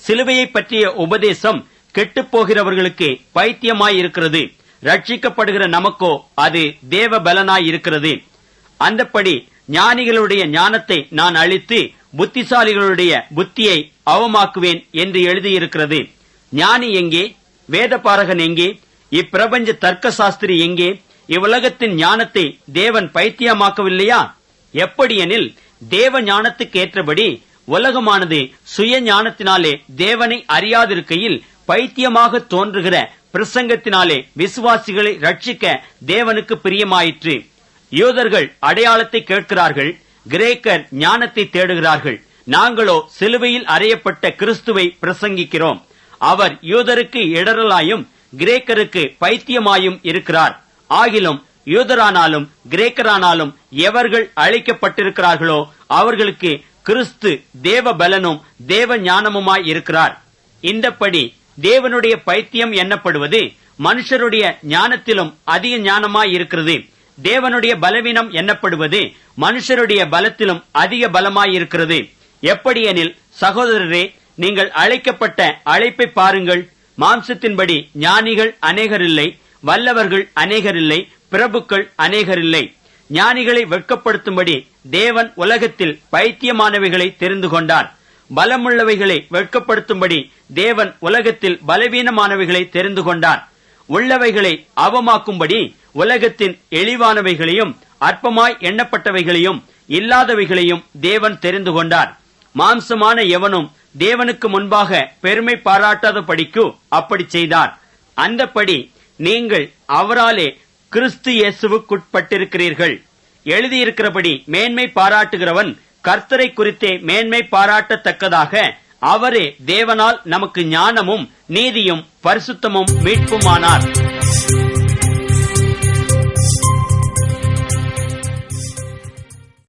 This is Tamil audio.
சிலுவையை பற்றிய உபதேசம் கெட்டுப்போகிறவர்களுக்கு பைத்தியமாயிருக்கிறது, ரட்சிக்கப்படுகிற நமக்கோ அது தேவ பலனாயிருக்கிறது. அந்தப்படி ஞானிகளுடைய ஞானத்தை நான் அழித்து புத்திசாலிகளுடைய புத்தியை அவமாக்குவேன் என்று எழுதியிருக்கிறது. ஞானி எங்கே? வேதபாரகன் எங்கே? இப்பிரபஞ்ச தர்க்க சாஸ்திரி எங்கே? இவ்வுலகத்தின் ஞானத்தை தேவன் பைத்தியமாக்கவில்லையா? எப்படியெனில் தேவ ஞானத்துக்கு ஏற்றபடி உலகமானது சுய ஞானத்தினாலே தேவனை அறியாதிருக்கையில் பைத்தியமாக தோன்றுகிற பிரசங்கத்தினாலே விசுவாசிகளை ரட்சிக்க தேவனுக்கு பிரியமாயிற்று. யூதர்கள் அடையாளத்தை கேட்கிறார்கள், கிரேக்கர் ஞானத்தை தேடுகிறார்கள். நாங்களோ சிலுவையில் அறையப்பட்ட கிறிஸ்துவை பிரசங்கிக்கிறோம். அவர் யூதருக்கு இடரலாயும் கிரேக்கருக்கு பைத்தியமாயும் இருக்கிறார். ஆகிலும் யூதரானாலும் கிரேக்கரானாலும் எவர்கள் அழைக்கப்பட்டிருக்கிறார்களோ அவர்களுக்கு கிறிஸ்து தேவ பலனும் தேவ ஞானமுமாய் இருக்கிறார். இந்தப்படி தேவனுடைய பைத்தியம் எண்ணப்படுவது மனுஷருடைய ஞானத்திலும் அதிக ஞானமாய் இருக்கிறது. தேவனுடைய பலவீனம் எண்ணப்படுவது மனுஷருடைய பலத்திலும் அதிக பலமாயிருக்கிறது. எப்படியெனில் சகோதரரே, நீங்கள் அழைக்கப்பட்ட அழைப்பை பாருங்கள். மாம்சத்தின்படி ஞானிகள் அநேகரில்லை, வல்லவர்கள் அநேகரில்லை, பிரபுக்கள் அநேகரில்லை. ஞானிகளை வெட்கப்படுத்தும்படி தேவன் உலகத்தில் பைத்தியமானவைகளை தெரிந்து கொண்டார். பலமுள்ளவைகளை வெட்கப்படுத்தும்படி தேவன் உலகத்தில் பலவீனமானவைகளை தெரிந்து கொண்டார். உள்ளவைகளை அவமாக்கும்படி உலகத்தின் எளிவானவைகளையும் அற்பமாய் எண்ணப்பட்டவைகளையும் இல்லாதவைகளையும் தேவன் தெரிந்து கொண்டார். மாம்சமான எவனும் தேவனுக்கு முன்பாக பெருமை பாராட்டாத படிக்கு அப்படி செய்தார். அந்தப்படி நீங்கள் அவராலே கிறிஸ்து இயேசுவுக்குட்பட்டிருக்கிறீர்கள். எழுதியிருக்கிறபடி மேன்மை பாராட்டுகிறவன் கர்த்தரை குறித்தே மேன்மை பாராட்டத்தக்கதாக அவரே தேவனால் நமக்கு ஞானமும் நீதியும் பரிசுத்தமும் மீட்புமானார்.